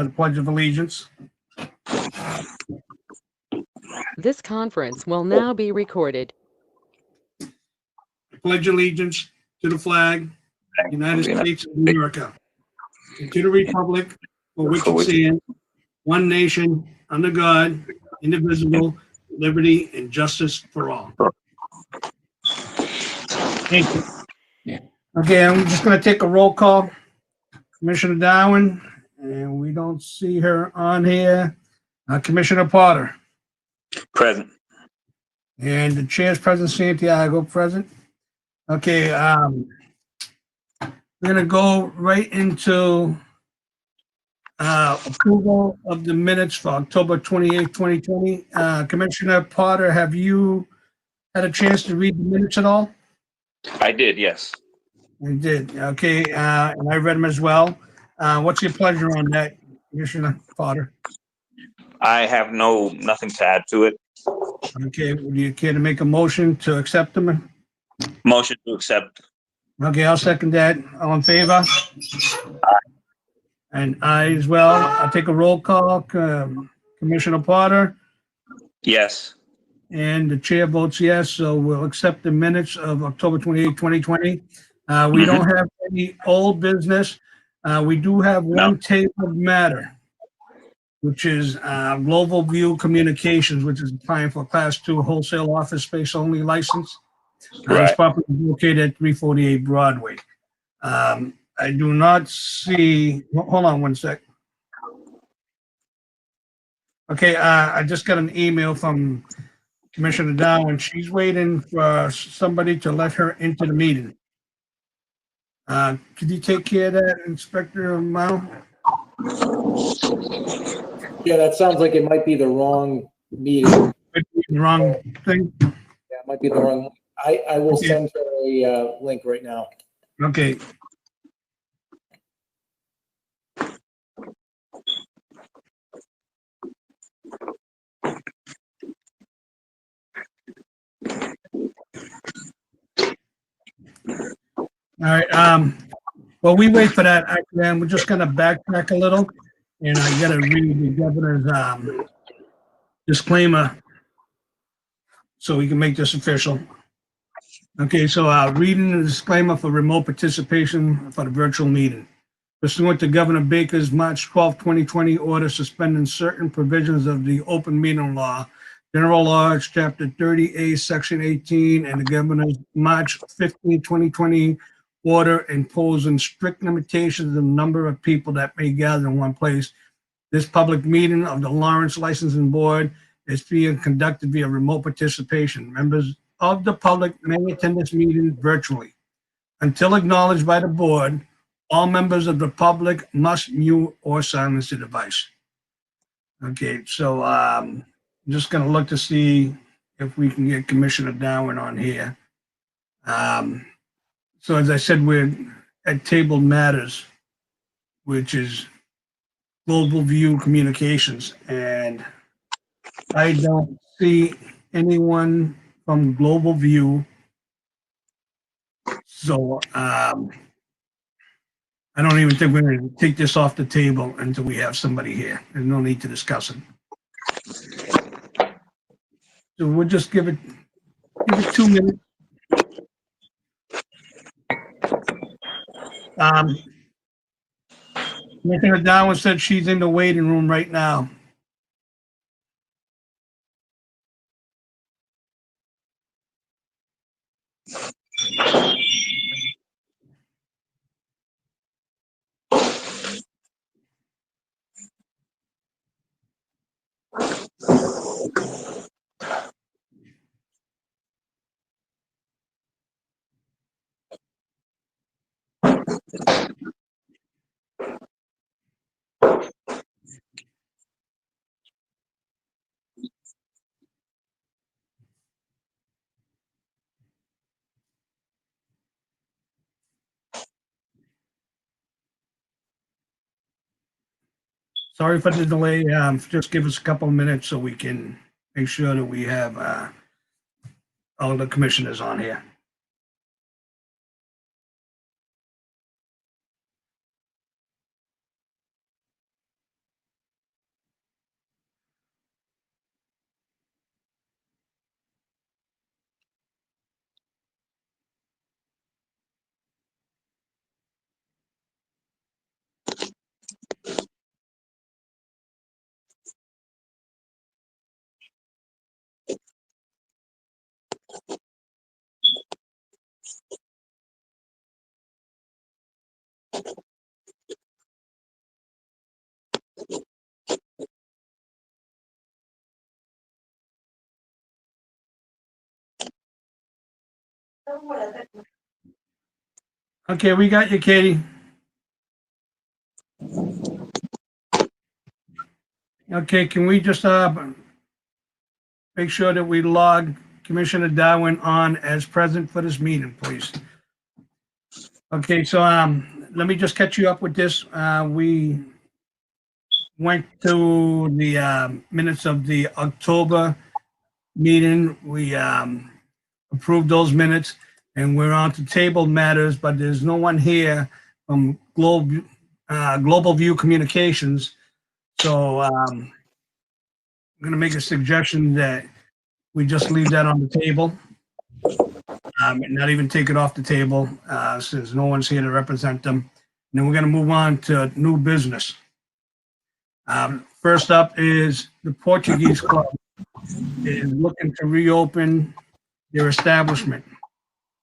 for the Pledge of Allegiance. This conference will now be recorded. Pledge allegiance to the flag, United States of America, and to the republic for which it stands, one nation, under God, indivisible, liberty and justice for all. Thank you. Okay, I'm just going to take a roll call. Commissioner Darwin, and we don't see her on here. Commissioner Potter. Present. And the chair's present, Santiago, present. Okay, we're gonna go right into approval of the minutes for October 28th, 2020. Commissioner Potter, have you had a chance to read the minutes at all? I did, yes. You did, okay, and I read them as well. What's your pleasure on that, Commissioner Potter? I have nothing to add to it. Okay, would you care to make a motion to accept them? Motion to accept. Okay, I'll second that. All in favor? And I as well. I'll take a roll call. Commissioner Potter? Yes. And the chair votes yes, so we'll accept the minutes of October 28, 2020. We don't have any old business. We do have one tabled matter, which is Global View Communications, which is applying for Class 2 wholesale office space only license. This property is located at 348 Broadway. I do not see, hold on one sec. Okay, I just got an email from Commissioner Darwin. She's waiting for somebody to let her into the meeting. Could you take care of that, Inspector Mao? Yeah, that sounds like it might be the wrong meeting. Wrong thing? Yeah, it might be the wrong. I will send her a link right now. Okay. All right. Well, we wait for that. We're just going to backtrack a little, and I got to read the governor's disclaimer so we can make this official. Okay, so reading the disclaimer for remote participation for the virtual meeting. Pursuant to Governor Baker's March 12, 2020 order suspending certain provisions of the open meeting law, General Laws, Chapter 30A, Section 18, and the Governor's March 15, 2020 order imposing strict limitations on the number of people that may gather in one place. This public meeting of the Lawrence Licensing Board is being conducted via remote participation. Members of the public may attend this meeting virtually. Until acknowledged by the board, all members of the public must mute or silence the device. Okay, so I'm just going to look to see if we can get Commissioner Darwin on here. So as I said, we're at tabled matters, which is Global View Communications, and I don't see anyone from Global View. So I don't even think we're going to take this off the table until we have somebody here. There's no need to discuss it. So we'll just give it 2 minutes. Commissioner Darwin said she's in the waiting room right now. Sorry for the delay. Just give us a couple of minutes so we can make sure that we have all the commissioners on here. Okay, we got you, Katie. Okay, can we just make sure that we log Commissioner Darwin on as present for this meeting, please? Okay, so let me just catch you up with this. We went to the minutes of the October meeting. We approved those minutes, and we're on to table matters, but there's no one here from Global View Communications. So I'm going to make a suggestion that we just leave that on the table, and not even take it off the table, since no one's here to represent them. And then we're going to move on to new business. First up is the Portuguese Club is looking to reopen their establishment.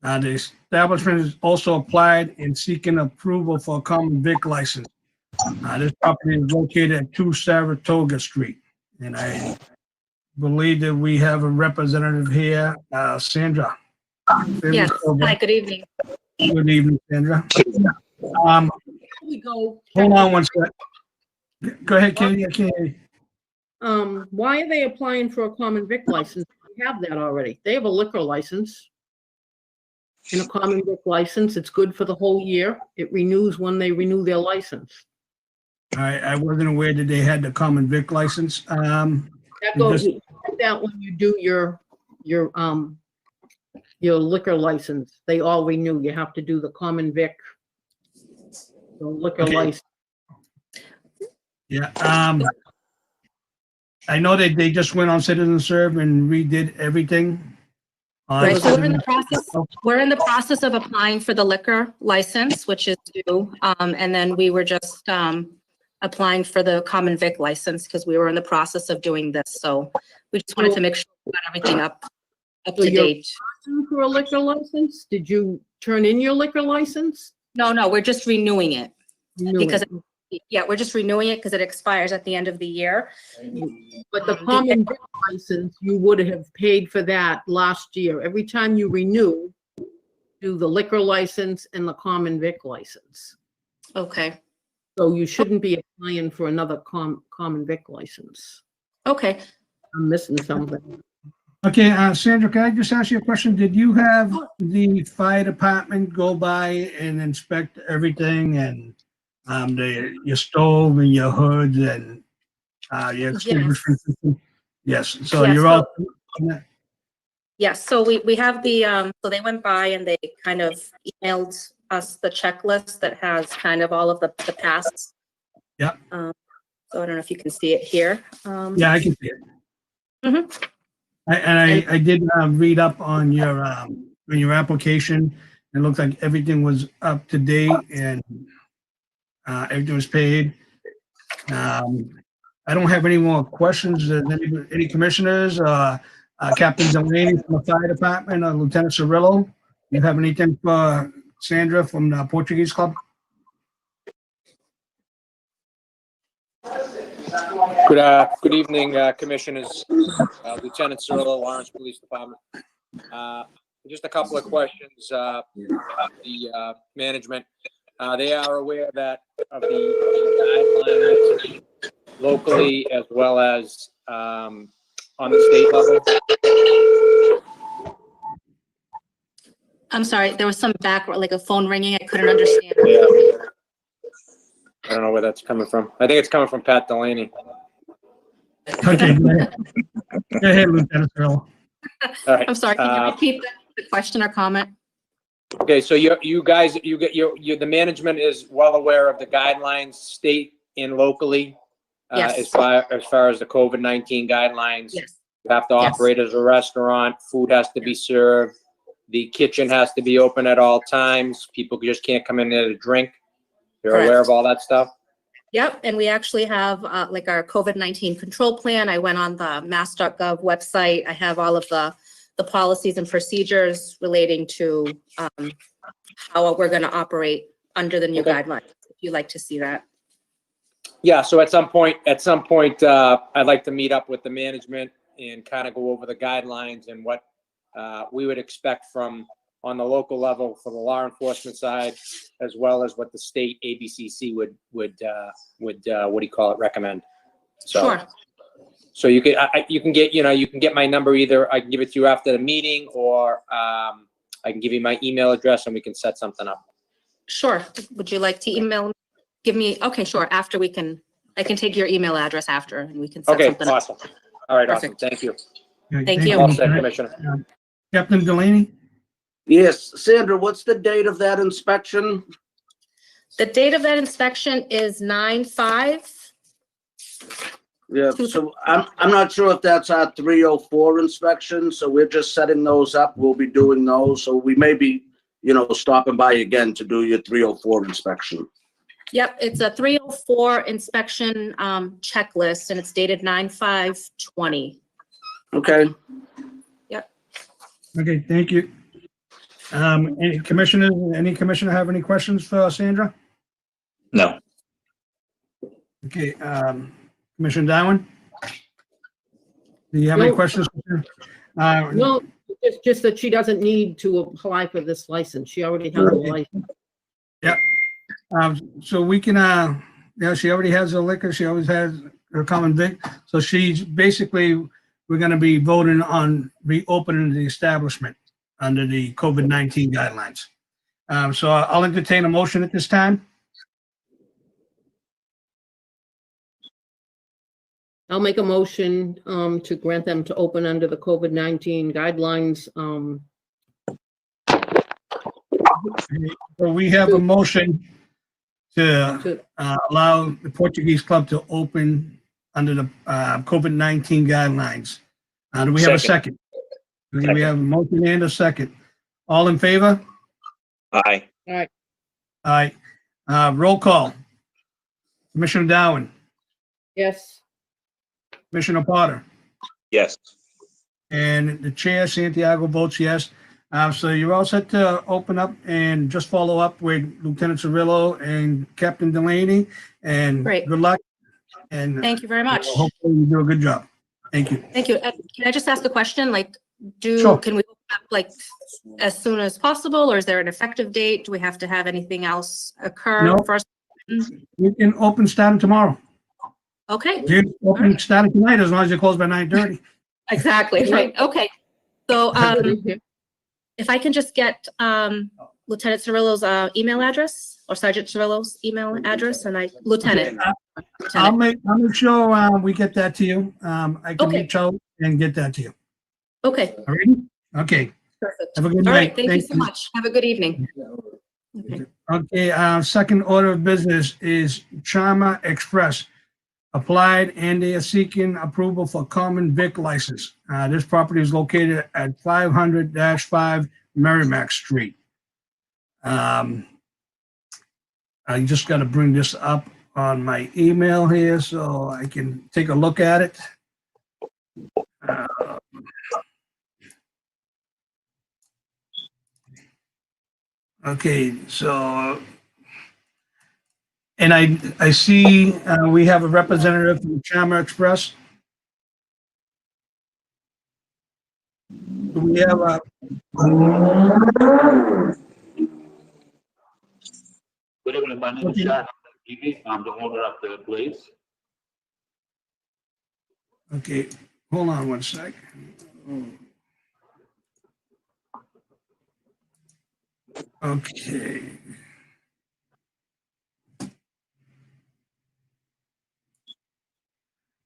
The establishment is also applied and seeking approval for a common vic license. This property is located at 2 Saratoga Street, and I believe that we have a representative here, Sandra. Yes. Hi, good evening. Good evening, Sandra. We go. Hold on one sec. Go ahead, Katie. I can't hear you. Why are they applying for a common vic license? They have that already. They have a liquor license. And a common vic license, it's good for the whole year. It renews when they renew their license. I wasn't aware that they had the common vic license. That goes, you do that when you do your liquor license. They all renew. You have to do the common vic, the liquor Okay. license. Yeah, I know that they just went on Citizen Serve and redid everything. Right, so we're in the Citizen- process of applying for the liquor license, which is due. And then we were just applying for the common vic license because we were in the process of doing this. So we just wanted to make sure we got everything up So to you're date. asking for a liquor license? Did you turn in your liquor license? No, we're just renewing it because, No. yeah, we're just renewing it because it expires at the end of the year. But the common vic license, you would have paid for that last year. Every time you renew, do the liquor license and the common vic license. Okay, So you shouldn't be applying for another common vic license. okay. I'm missing something. Okay, Sandra, can I just ask you a question? Did you have the fire department go by and inspect everything and your stove and your hoods and your extinguishing system? Yes, so Yes, you're all. Yes, so we have the, so they went by and they kind of emailed us the checklist that has kind of all of the past. Yep. So I don't know if you can see it here. Yeah, I can see it. Mhm. I did read up on your application. It looked like everything was up to date and everything was paid. I don't have any more questions. Any commissioners, Captain Delaney from the fire department, Lieutenant Cirillo? You have anything for Sandra from the Portuguese Club? Good evening, Commissioners. Lieutenant Cirillo, Lawrence Police Department. Just a couple of questions. The management, they are aware that of the guidelines locally as well as on the state level. I'm sorry, there was some background, like a phone ringing. I couldn't understand. Yeah. I don't know where that's coming from. I think it's coming from Pat Delaney. Okay, go ahead. Go ahead, Lieutenant Cirillo. All right. I'm sorry, can you repeat the question or comment? Okay, so you guys, the management is well aware of the guidelines, state and locally, Yes. as far as the COVID-19 guidelines. Yes. You have to Yes. operate as a restaurant. Food has to be served. The kitchen has to be open at all times. People just can't come in there to drink. You're aware Correct. of all that stuff? Yep, and we actually have like our COVID-19 control plan. I went on the mass.gov website. I have all of the the policies and procedures relating to how we're going to operate under the new Okay. guidelines, if you'd like to see that. Yeah, so at some point, I'd like to meet up with the management and kind of go over the guidelines and what we would expect from on the local level for the law enforcement side, as well as what the state ABCC would what do you call it, recommend. So, Sure. So you can get, you can get my number either. I can give it to you after the meeting, or I can give you my email address and we can set something up. Sure. Would you like to email, give me, okay, sure. After I can take your email address after and we can set Okay, something up. awesome. All right, awesome. Perfect. Thank you. Okay, Thank you. All set, Commissioner. Captain Delaney? Yes, Sandra, what's the date of that inspection? The date of that inspection is 9/5. Yeah, so I'm not sure if that's our 304 inspection, so we're just setting those up. We'll be doing those, so we may be, stopping by again to do your 304 inspection. Yep, it's a 304 inspection checklist and it's dated 9/5/20. Okay. Okay, thank you. Any commissioner have any questions for Sandra? No. Okay, Commissioner Darwin? Do you have any No. questions? No, it's just that she doesn't need to apply for this license. She already has a license. So we can, she already has a liquor, she always has her common vic. So she's basically, we're gonna be voting on reopening the establishment under the COVID-19 guidelines. So I'll entertain a motion at this time. I'll make a motion to grant them to open under the COVID-19 guidelines. So we have a motion to allow the Portuguese Club to open under the COVID-19 guidelines. Do we have a second? Okay, we have a motion and a second. All in favor? Aye. Aye. Roll call. Commissioner Darwin, Yes. Commissioner Potter, Yes. and the chair, Santiago, votes yes. So you're all set to open up and just follow up with Lieutenant Cirillo and Captain Delaney. And Great. good luck. And Thank you very much. hopefully you do a good job. Thank you. Thank you. Can I just ask a question? Like, Sure. can we open up like as soon as possible, or is there an effective date? Do we have to have anything else occur No. first? We can open starting tomorrow. Okay, You can open starting tonight as long as you close by 9:30. exactly, right. Okay. So if I can just get Lieutenant Cirillo's email address or Sergeant Cirillo's email address and Lieutenant. I'll make sure we get that to you. I can Okay. reach out and get that to you. Okay, All right? Okay. perfect. Have a good All right, night. thank you so much. Have a good evening. Okay. Okay, second order of business is Charma Express. Applied and they are seeking approval for common vic license. This property is located at 500-5 Merrimack Street. I just got to bring this up on my email here so I can take a look at it. Okay, so, and I see we have a representative from Charma Express. Do we have a, Good evening, my name is Shah. I'm the owner of the place. okay, hold on one sec. Okay.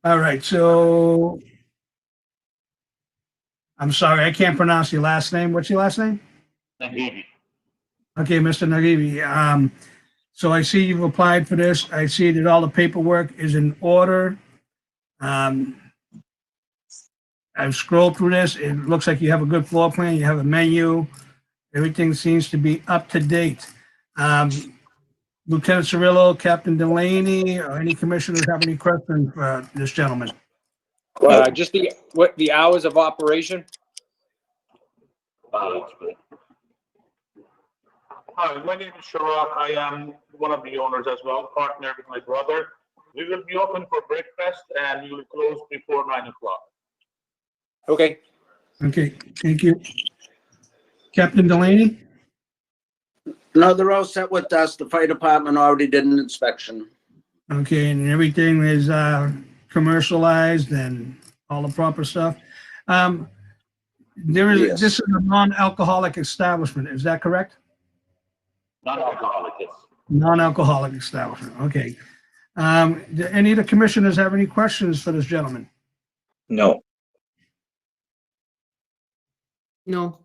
All right, so I'm sorry, I can't pronounce your last name. What's your last name? Nagibi. Okay, Mr. Nagibi. So I see you've applied for this. I see that all the paperwork is in order. I've scrolled through this. It looks like you have a good floor plan. You have a menu. Everything seems to be up to date. Lieutenant Cirillo, Captain Delaney, or any commissioners have any questions for this gentleman? Just the hours of operation? Oh, that's great. Hi, my name is Sharak. I am one of the owners as well, partner with my brother. We will be open for breakfast and we will close before 9 o'clock. Okay. Okay, thank you. Captain Delaney? No, they're all set with us. The fire department already did an inspection. Okay, and everything is commercialized and all the proper stuff. There is, Yes. this is a non-alcoholic establishment, is that correct? Non-alcoholic, yes. Non-alcoholic establishment, okay. Do any of the commissioners have any questions for this gentleman? No. No,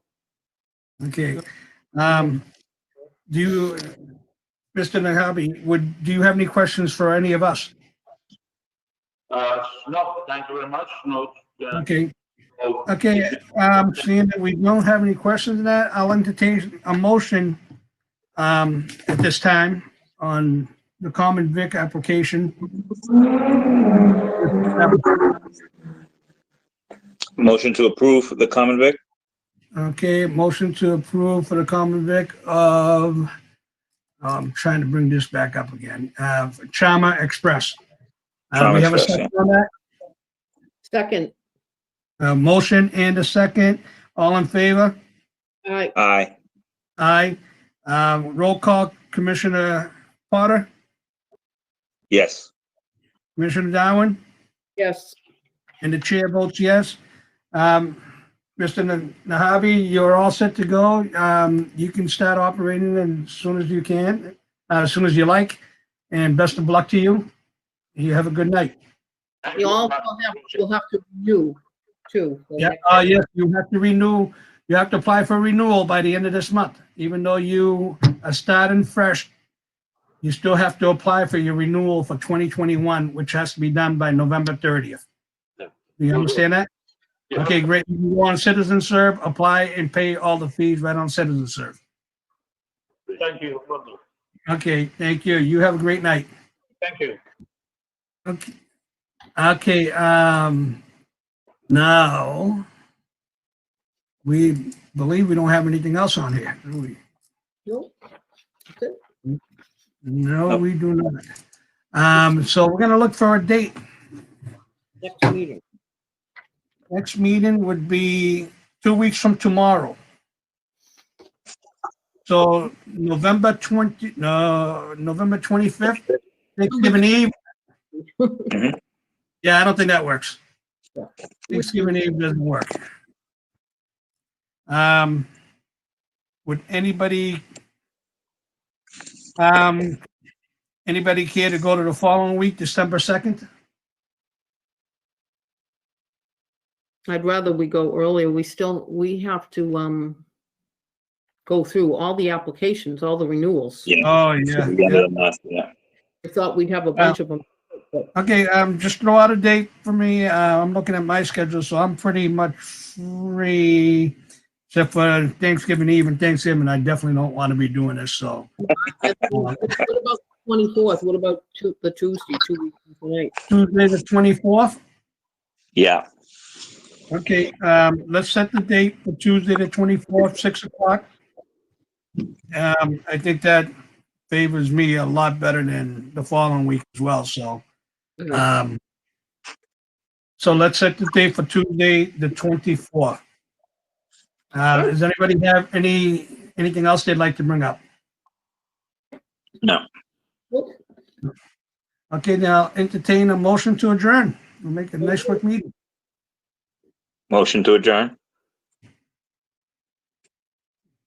Okay. Do you, Mr. Nahabi, do you have any questions for any of us? No, thank you very much. No. Okay, No. okay, seeing that we don't have any questions on that, I'll entertain a motion at this time on the common vic application. Motion to approve the common vic? Okay, motion to approve for the common vic of, I'm trying to bring this back up again, Chama Express. Chama We have a Express, second on that? second, Motion and a second. All in favor? all right, Aye. Aye. Roll call, Commissioner Potter, Yes. Commissioner Darwin, yes, and the chair votes yes. Mr. Nahabi, you're all set to go. You can start operating as soon as you can, as soon as you like, and best of luck to you. You have a good night. Thank you so all much. will have to renew too. Yeah, yes, you have to renew, you have to apply for renewal by the end of this month. Even though you are starting fresh, you still have to apply for your renewal for 2021, which has to be done by November 30th. Yeah. Do you understand that? Yeah. Okay, great. You go on Citizen Serve, apply and pay all the fees right on Citizen Serve. Thank you. Will do. Okay, thank you. You have a great night. Thank you. Okay. Okay, now we believe we don't have anything else on here, do we? Nope. Okay. No, we do not. So we're gonna look for a date. Next meeting. Next meeting would be 2 weeks from tomorrow. So November 25th, Thanksgiving Eve. Mhm. Yeah, I don't think that works. Yeah. Thanksgiving Eve doesn't work. Would anybody care to go to the following week, December 2nd? I'd rather we go earlier. We have to, go through all the applications, all the renewals. Yeah. Oh, yeah. We got it enough, yeah. I thought we'd have a bunch of them. Okay, just throw out a date for me. I'm looking at my schedule, so I'm pretty much free, except for Thanksgiving Eve and Thanksgiving. I definitely don't want to be doing this, so. What about the 24th? What about the Tuesday, 2 weeks from tonight? Tuesday, the 24th? Yeah. Okay, let's set the date for Tuesday, the 24th, 6 o'clock. I think that favors me a lot better than the following week as well, so. So let's set the date for Tuesday, the 24th. Does anybody have anything else they'd like to bring up? No. Okay, now entertain a motion to adjourn. We'll make a nice quick meeting. Motion to adjourn?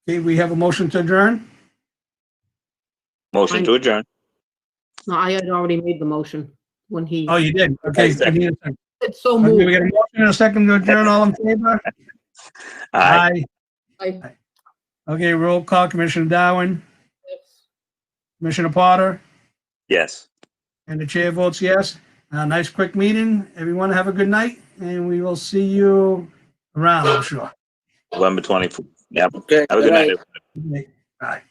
Okay, we have a motion to adjourn. Motion to adjourn. No, I had already made the motion when he, Oh, you did? Okay. Second. I need a second. it's so Okay, we moved. got a motion and a second to adjourn. All in favor? Aye. Okay, roll call. Commissioner Darwin, Commissioner Potter, Yes. and the chair votes yes. Nice quick meeting. Everyone have a good night, and we will see you around, I'm sure. November 24th. Yep. Okay. Have a good night. Good night. Bye.